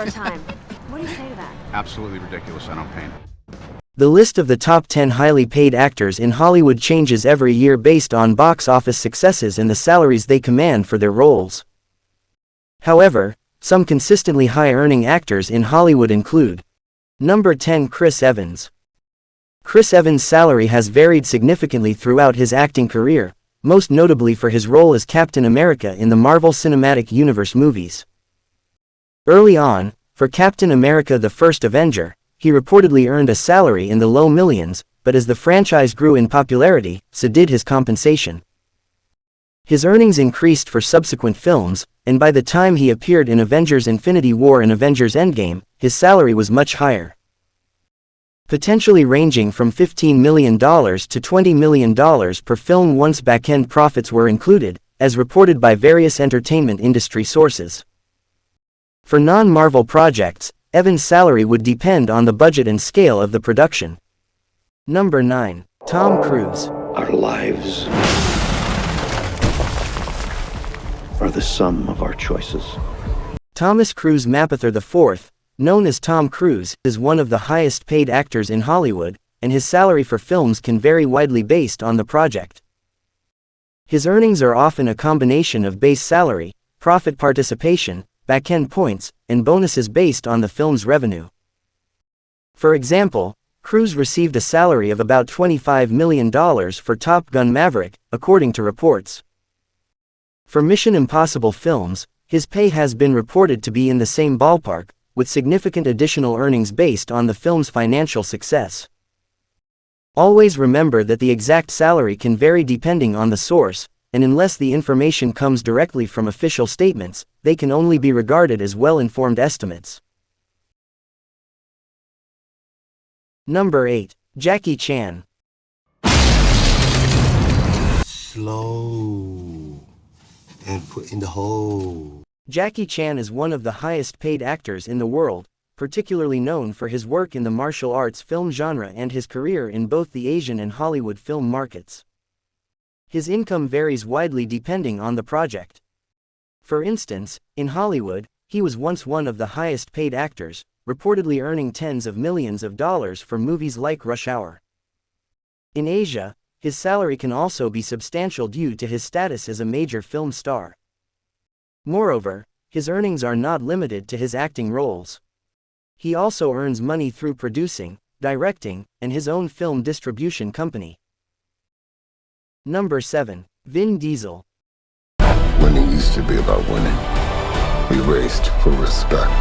our time. What do you say to that? Absolutely ridiculous. I don't paint. The list of the top 10 highly paid actors in Hollywood changes every year based on box office successes and the salaries they command for their roles. However, some consistently high-earning actors in Hollywood include: Number 10, Chris Evans. Chris Evans' salary has varied significantly throughout his acting career, most notably for his role as Captain America in the Marvel Cinematic Universe movies. Early on, for Captain America: The First Avenger, he reportedly earned a salary in the low millions, but as the franchise grew in popularity, so did his compensation. His earnings increased for subsequent films, and by the time he appeared in Avengers: Infinity War and Avengers: Endgame, his salary was much higher, potentially ranging from $15 million to $20 million per film once back-end profits were included, as reported by various entertainment industry sources. For non-Marvel projects, Evans' salary would depend on the budget and scale of the production. Number 9. Tom Cruise. Our lives are the sum of our choices. Thomas Cruise Mapother IV, known as Tom Cruise, is one of the highest-paid actors in Hollywood, and his salary for films can vary widely based on the project. His earnings are often a combination of base salary, profit participation, back-end points, and bonuses based on the film's revenue. For example, Cruise received a salary of about $25 million for Top Gun: Maverick, according to reports. For Mission Impossible films, his pay has been reported to be in the same ballpark, with significant additional earnings based on the film's financial success. Always remember that the exact salary can vary depending on the source, and unless the information comes directly from official statements, they can only be regarded as well-informed estimates. Number 8. Jackie Chan. Slow and put in the hole. Jackie Chan is one of the highest-paid actors in the world, particularly known for his work in the martial arts film genre and his career in both the Asian and Hollywood film markets. His income varies widely depending on the project. For instance, in Hollywood, he was once one of the highest-paid actors, reportedly earning tens of millions of dollars for movies like Rush Hour. In Asia, his salary can also be substantial due to his status as a major film star. Moreover, his earnings are not limited to his acting roles. He also earns money through producing, directing, and his own film distribution company. Number 7. Vin Diesel. Winning used to be about winning. We raced for respect.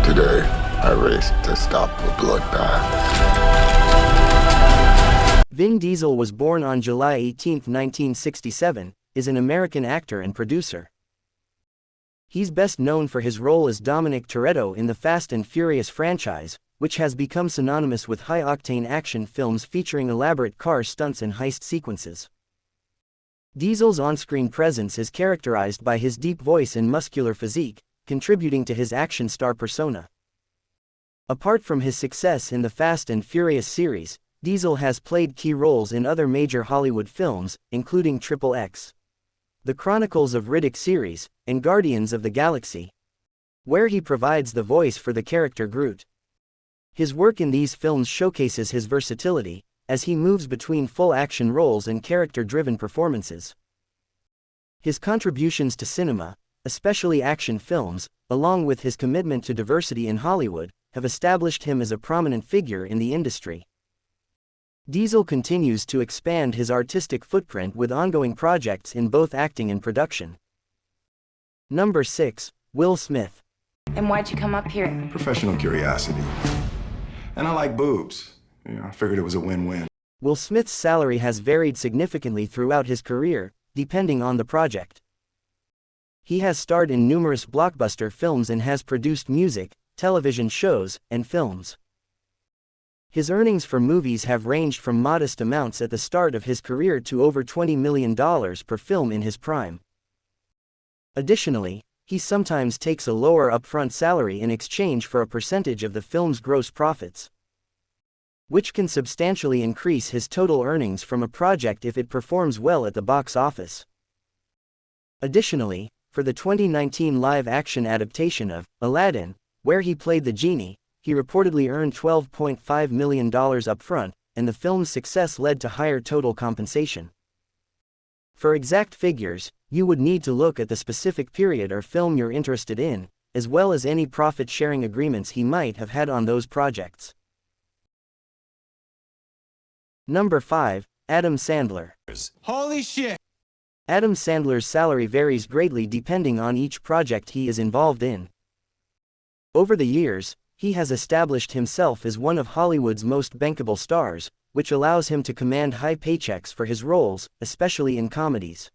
Today, I race to stop a bloodbath. Vin Diesel was born on July 18, 1967, is an American actor and producer. He's best known for his role as Dominic Toretto in the Fast and Furious franchise, which has become synonymous with high-octane action films featuring elaborate car stunts and heist sequences. Diesel's on-screen presence is characterized by his deep voice and muscular physique, contributing to his action star persona. Apart from his success in the Fast and Furious series, Diesel has played key roles in other major Hollywood films, including XXX, The Chronicles of Riddick series, and Guardians of the Galaxy, where he provides the voice for the character Groot. His work in these films showcases his versatility, as he moves between full-action roles and character-driven performances. His contributions to cinema, especially action films, along with his commitment to diversity in Hollywood, have established him as a prominent figure in the industry. Diesel continues to expand his artistic footprint with ongoing projects in both acting and production. Number 6. Will Smith. And why'd you come up here? Professional curiosity. And I like boobs. I figured it was a win-win. Will Smith's salary has varied significantly throughout his career, depending on the project. He has starred in numerous blockbuster films and has produced music, television shows, and films. His earnings for movies have ranged from modest amounts at the start of his career to over $20 million per film in his prime. Additionally, he sometimes takes a lower upfront salary in exchange for a percentage of the film's gross profits, which can substantially increase his total earnings from a project if it performs well at the box office. Additionally, For the 2019 live-action adaptation of Aladdin, where he played the genie, he reportedly earned $12.5 million upfront, and the film's success led to higher total compensation. For exact figures, you would need to look at the specific period or film you're interested in, as well as any profit-sharing agreements he might have had on those projects. Number 5. Adam Sandler. Holy shit! Adam Sandler's salary varies greatly depending on each project he is involved in. Over the years, he has established himself as one of Hollywood's most bankable stars, which allows him to command high paychecks for his roles, especially in comedies.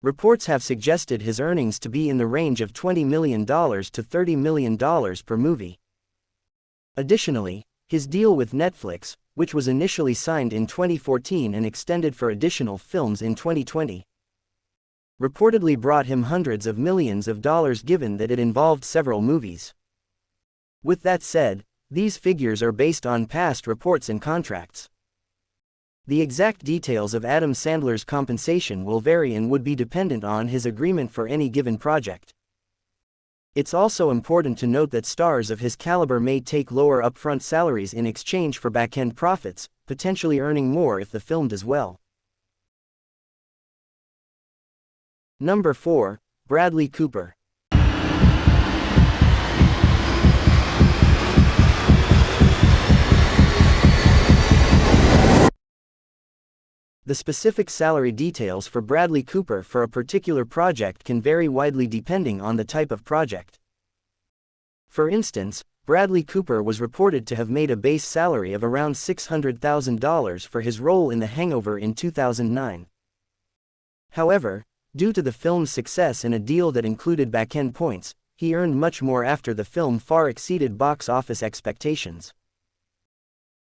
Reports have suggested his earnings to be in the range of $20 million to $30 million per movie. Additionally, his deal with Netflix, which was initially signed in 2014 and extended for additional films in 2020, reportedly brought him hundreds of millions of dollars given that it involved several movies. With that said, these figures are based on past reports and contracts. The exact details of Adam Sandler's compensation will vary and would be dependent on his agreement for any given project. It's also important to note that stars of his caliber may take lower upfront salaries in exchange for back-end profits, potentially earning more if the film does well. Number 4. Bradley Cooper. The specific salary details for Bradley Cooper for a particular project can vary widely depending on the type of project. For instance, Bradley Cooper was reported to have made a base salary of around $600,000 for his role in The Hangover in 2009. However, due to the film's success and a deal that included back-end points, he earned much more after the film far exceeded box office expectations.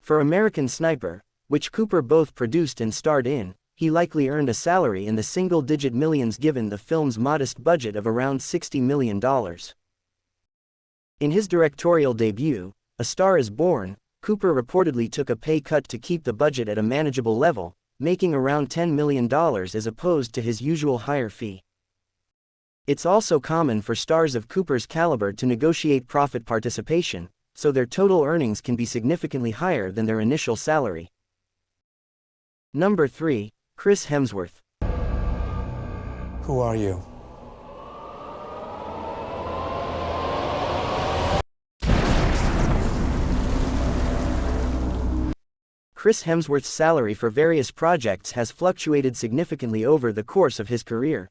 For American Sniper, which Cooper both produced and starred in, he likely earned a salary in the single-digit millions given the film's modest budget of around $60 million. In his directorial debut, A Star is Born, Cooper reportedly took a pay cut to keep the budget at a manageable level, making around $10 million as opposed to his usual higher fee. It's also common for stars of Cooper's caliber to negotiate profit participation, so their total earnings can be significantly higher than their initial salary. Number 3. Chris Hemsworth. Who are you? Chris Hemsworth's salary for various projects has fluctuated significantly over the course of his career,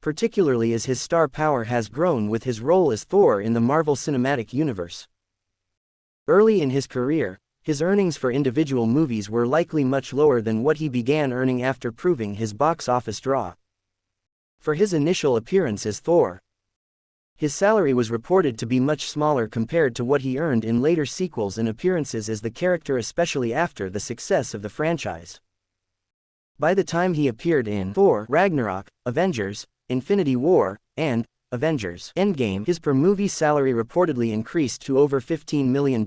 particularly as his star power has grown with his role as Thor in the Marvel Cinematic Universe. Early in his career, his earnings for individual movies were likely much lower than what he began earning after proving his box office draw. For his initial appearance as Thor, his salary was reported to be much smaller compared to what he earned in later sequels and appearances as the character, especially after the success of the franchise. By the time he appeared in Thor: Ragnarok, Avengers: Infinity War, and Avengers: Endgame, his per-movie salary reportedly increased to over $15 million,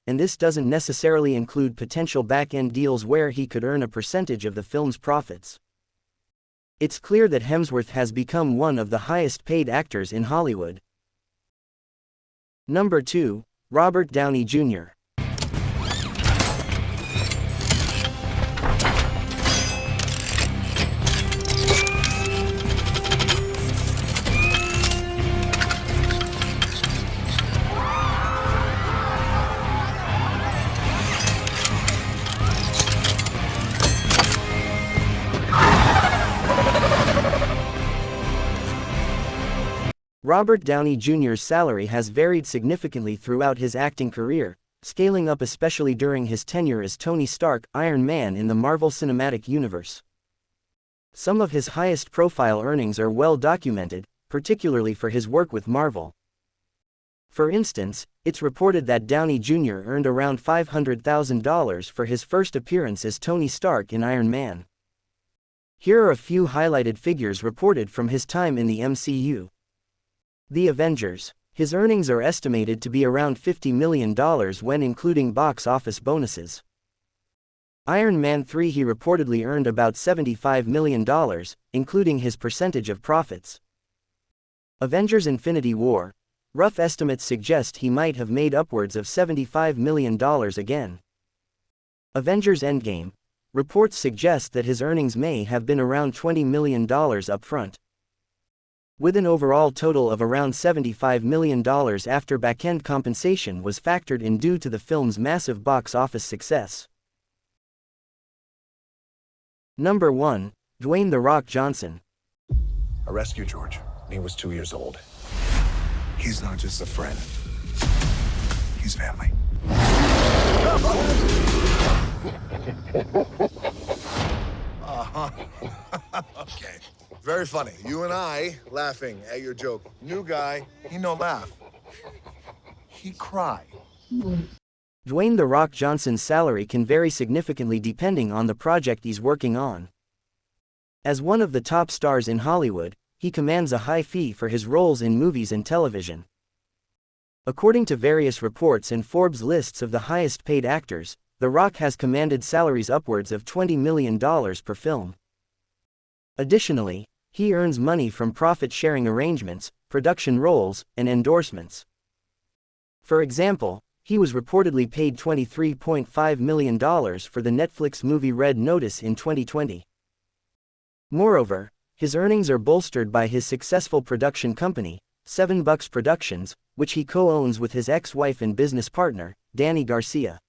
and this doesn't necessarily include potential back-end deals where he could earn a percentage of the film's profits. It's clear that Hemsworth has become one of the highest-paid actors in Hollywood. Number 2. Robert Downey Jr. Robert Downey Jr.'s salary has varied significantly throughout his acting career, scaling up especially during his tenure as Tony Stark, Iron Man in the Marvel Cinematic Universe. Some of his highest-profile earnings are well documented, particularly for his work with Marvel. For instance, it's reported that Downey Jr. earned around $500,000 for his first appearance as Tony Stark in Iron Man. Here are a few highlighted figures reported from his time in the MCU. The Avengers. His earnings are estimated to be around $50 million when including box office bonuses. Iron Man 3 he reportedly earned about $75 million, including his percentage of profits. Avengers Infinity War. Rough estimates suggest he might have made upwards of $75 million again. Avengers Endgame. Reports suggest that his earnings may have been around $20 million up front, with an overall total of around $75 million after back-end compensation was factored in due to the film's massive box office success. Number 1. Dwayne "The Rock" Johnson. I rescued George when he was 2 years old. He's not just a friend. He's family. Okay. Very funny. You and I laughing at your joke. New guy, he no laugh. He cry. Dwayne "The Rock" Johnson's salary can vary significantly depending on the project he's working on. As one of the top stars in Hollywood, he commands a high fee for his roles in movies and television. According to various reports and Forbes lists of the highest-paid actors, The Rock has commanded salaries upwards of $20 million per film. Additionally, he earns money from profit-sharing arrangements, production roles, and endorsements. For example, he was reportedly paid $23.5 million for the Netflix movie Red Notice in 2020. Moreover, his earnings are bolstered by his successful production company, $7 Productions, which he co-owns with his ex-wife and business partner, Danny Garcia.